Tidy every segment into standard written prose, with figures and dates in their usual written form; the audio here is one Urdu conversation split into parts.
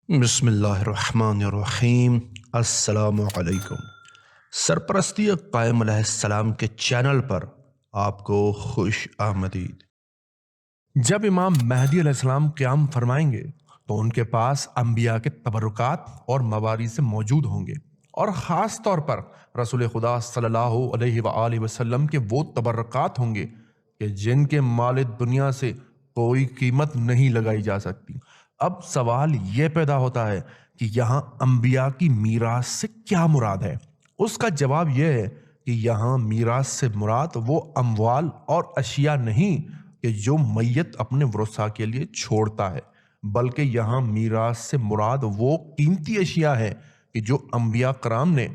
بسم اللہ الرحمن الرحیم۔ السلام علیکم۔ سرپرستی قائم علیہ السلام کے چینل پر آپ کو خوش آمدید۔ جب امام مہدی علیہ السلام قیام فرمائیں گے تو ان کے پاس انبیاء کے تبرکات اور موارث موجود ہوں گے، اور خاص طور پر رسول خدا صلی اللہ علیہ وآلہ وسلم کے وہ تبرکات ہوں گے کہ جن کے مال دنیا سے کوئی قیمت نہیں لگائی جا سکتی۔ اب سوال یہ پیدا ہوتا ہے کہ یہاں انبیاء کی میراث سے کیا مراد ہے؟ اس کا جواب یہ ہے کہ یہاں میراث سے مراد وہ اموال اور اشیاء نہیں کہ جو میت اپنے ورثاء کے لیے چھوڑتا ہے، بلکہ یہاں میراث سے مراد وہ قیمتی اشیاء ہے کہ جو انبیاء کرام نے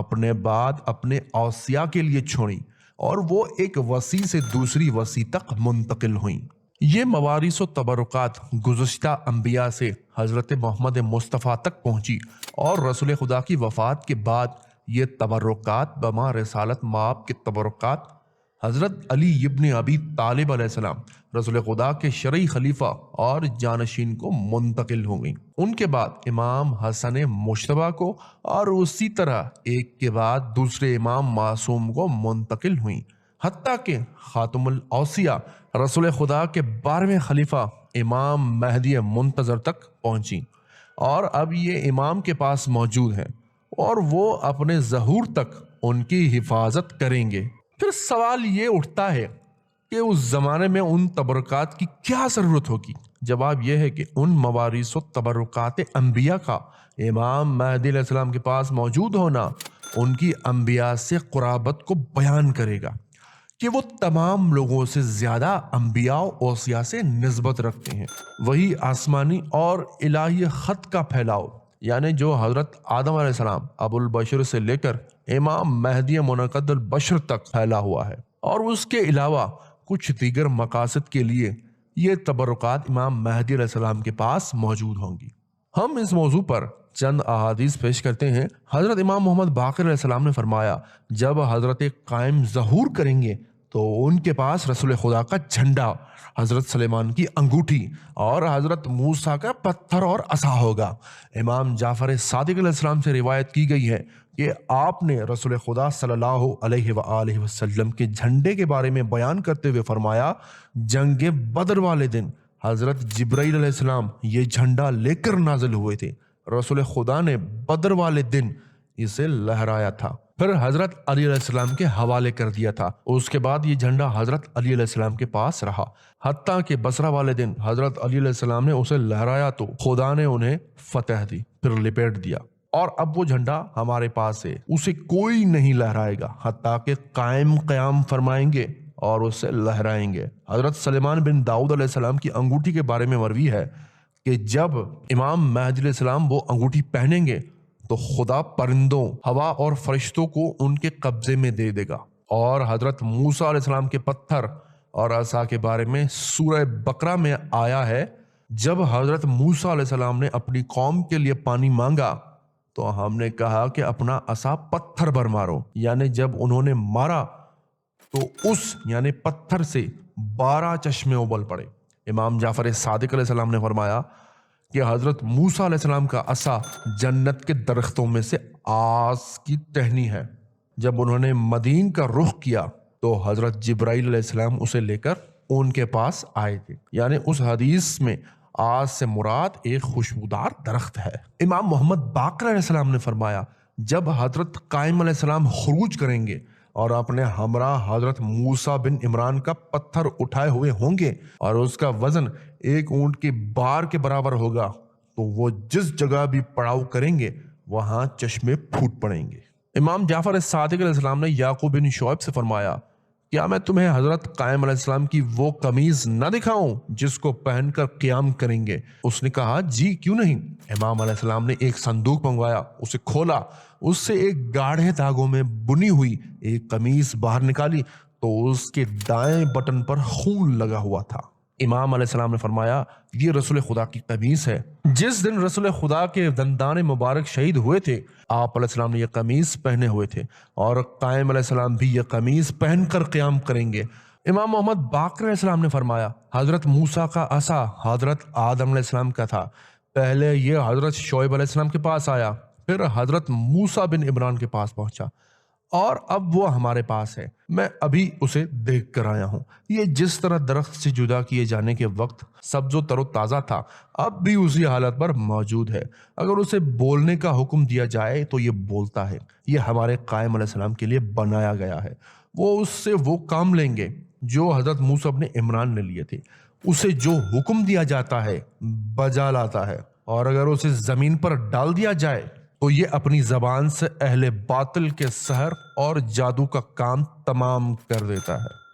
اپنے بعد اپنے اوصیاء کے لیے چھوڑی اور وہ ایک وصی سے دوسری وصی تک منتقل ہوئیں۔ یہ موارث و تبرکات گزشتہ انبیاء سے حضرت محمد مصطفیٰ تک پہنچی، اور رسول خدا کی وفات کے بعد یہ تبرکات بما رسالت مآب کے تبرکات حضرت علی ابن ابی طالب علیہ السلام رسول خدا کے شرعی خلیفہ اور جانشین کو منتقل ہو گئیں۔ ان کے بعد امام حسن مجتبیٰ کو اور اسی طرح ایک کے بعد دوسرے امام معصوم کو منتقل ہوئیں، حتیٰ کہ خاتم الاوصیاء رسول خدا کے 12ویں خلیفہ امام مہدی منتظر تک پہنچی، اور اب یہ امام کے پاس موجود ہیں اور وہ اپنے ظہور تک ان کی حفاظت کریں گے۔ پھر سوال یہ اٹھتا ہے کہ اس زمانے میں ان تبرکات کی کیا ضرورت ہوگی؟ جواب یہ ہے کہ ان موارث و تبرکات انبیاء کا امام مہدی علیہ السلام کے پاس موجود ہونا ان کی انبیاء سے قرابت کو بیان کرے گا کہ وہ تمام لوگوں سے زیادہ انبیاء و اوصیاء سے نسبت رکھتے ہیں۔ وہی آسمانی اور الہی خط کا پھیلاؤ، یعنی جو حضرت آدم علیہ السلام ابو البشر سے لے کر امام مہدی منعقد البشر تک پھیلا ہوا ہے، اور اس کے علاوہ کچھ دیگر مقاصد کے لیے یہ تبرکات امام مہدی علیہ السلام کے پاس موجود ہوں گی۔ ہم اس موضوع پر چند احادیث پیش کرتے ہیں۔ حضرت امام محمد باقر علیہ السلام نے فرمایا، جب حضرت قائم ظہور کریں گے تو ان کے پاس رسول خدا کا جھنڈا، حضرت سلیمان کی انگوٹھی اور حضرت موسیٰ کا پتھر اور عصا ہوگا۔ امام جعفر صادق علیہ السلام سے روایت کی گئی ہے کہ آپ نے رسول خدا صلی اللہ علیہ وآلہ وسلم کے جھنڈے کے بارے میں بیان کرتے ہوئے فرمایا، جنگ بدر والے دن حضرت جبرائیل علیہ السلام یہ جھنڈا لے کر نازل ہوئے تھے، رسول خدا نے بدر والے دن اسے لہرایا تھا، پھر حضرت علی علیہ السلام کے حوالے کر دیا تھا۔ اس کے بعد یہ جھنڈا حضرت علی علیہ السلام کے پاس رہا، حتیٰ کہ بصرہ والے دن حضرت علی علیہ السلام نے اسے لہرایا تو خدا نے انہیں فتح دی، پھر لپیٹ دیا، اور اب وہ جھنڈا ہمارے پاس ہے، اسے کوئی نہیں لہرائے گا حتیٰ کہ قیام فرمائیں گے اور اسے لہرائیں گے۔ حضرت سلیمان بن داؤد علیہ السلام کی انگوٹھی کے بارے میں مروی ہے کہ جب امام مہدی علیہ السلام وہ انگوٹھی پہنیں گے تو خدا پرندوں، ہوا اور فرشتوں کو ان کے قبضے میں دے دے گا۔ اور حضرت موسیٰ علیہ السلام کے پتھر اور عصا کے بارے میں سورہ بقرہ میں آیا ہے، جب حضرت موسیٰ علیہ السلام نے اپنی قوم کے لیے پانی مانگا تو ہم نے کہا کہ اپنا عصا پتھر پر مارو، یعنی جب انہوں نے مارا تو اس یعنی پتھر سے 12 چشمے ابل پڑے۔ امام جعفر صادق علیہ السلام نے فرمایا کہ حضرت موسیٰ علیہ السلام کا عصا جنت کے درختوں میں سے آس کی ٹہنی ہے۔ جب انہوں نے مدین کا رخ کیا تو حضرت جبرائیل علیہ السلام اسے لے کر ان کے پاس آئے تھے، یعنی اس حدیث میں آس سے مراد ایک خوشبودار درخت ہے۔ امام محمد باقر علیہ السلام نے فرمایا، جب حضرت قائم علیہ السلام خروج کریں گے اور اپنے ہمراہ حضرت موسیٰ بن عمران کا پتھر اٹھائے ہوئے ہوں گے اور اس کا وزن ایک اونٹ کے بار کے برابر ہوگا، تو وہ جس جگہ بھی پڑاؤ کریں گے وہاں چشمے پھوٹ پڑیں گے۔ امام جعفر صادق علیہ السلام نے یعقوب بن شعیب سے فرمایا، کیا میں تمہیں حضرت قائم علیہ السلام کی وہ قمیض نہ دکھاؤں جس کو پہن کر قیام کریں گے؟ اس نے کہا، جی کیوں نہیں۔ امام علیہ السلام نے ایک صندوق منگوایا، اسے کھولا، اس سے ایک گاڑھے دھاگوں میں بنی ہوئی ایک قمیض باہر نکالی تو اس کے دائیں بٹن پر خون لگا ہوا تھا۔ امام علیہ السلام نے فرمایا، یہ رسول خدا کی قمیض ہے۔ جس دن رسول خدا کے دندان مبارک شہید ہوئے تھے، آپ علیہ السلام نے یہ قمیض پہنے ہوئے تھے، اور قائم علیہ السلام بھی یہ قمیض پہن کر قیام کریں گے۔ امام محمد باقر علیہ السلام نے فرمایا، حضرت موسیٰ کا عصا حضرت آدم علیہ السلام کا تھا، پہلے یہ حضرت شعیب علیہ السلام کے پاس آیا، پھر حضرت موسیٰ بن عمران کے پاس پہنچا، اور اب وہ ہمارے پاس ہے۔ میں ابھی اسے دیکھ کر آیا ہوں۔ یہ جس طرح درخت سے جدا کیے جانے کے وقت سبز و تر و تازہ تھا، اب بھی اسی حالت پر موجود ہے۔ اگر اسے بولنے کا حکم دیا جائے تو یہ بولتا ہے۔ یہ ہمارے قائم علیہ السلام کے لیے بنایا گیا ہے۔ وہ اس سے وہ کام لیں گے جو حضرت موسیٰ بن عمران نے لیے تھے۔ اسے جو حکم دیا جاتا ہے بجا لاتا ہے، اور اگر اسے زمین پر ڈال دیا جائے تو یہ اپنی زبان سے اہل باطل کے سحر اور جادو کا کام تمام کر دیتا ہے۔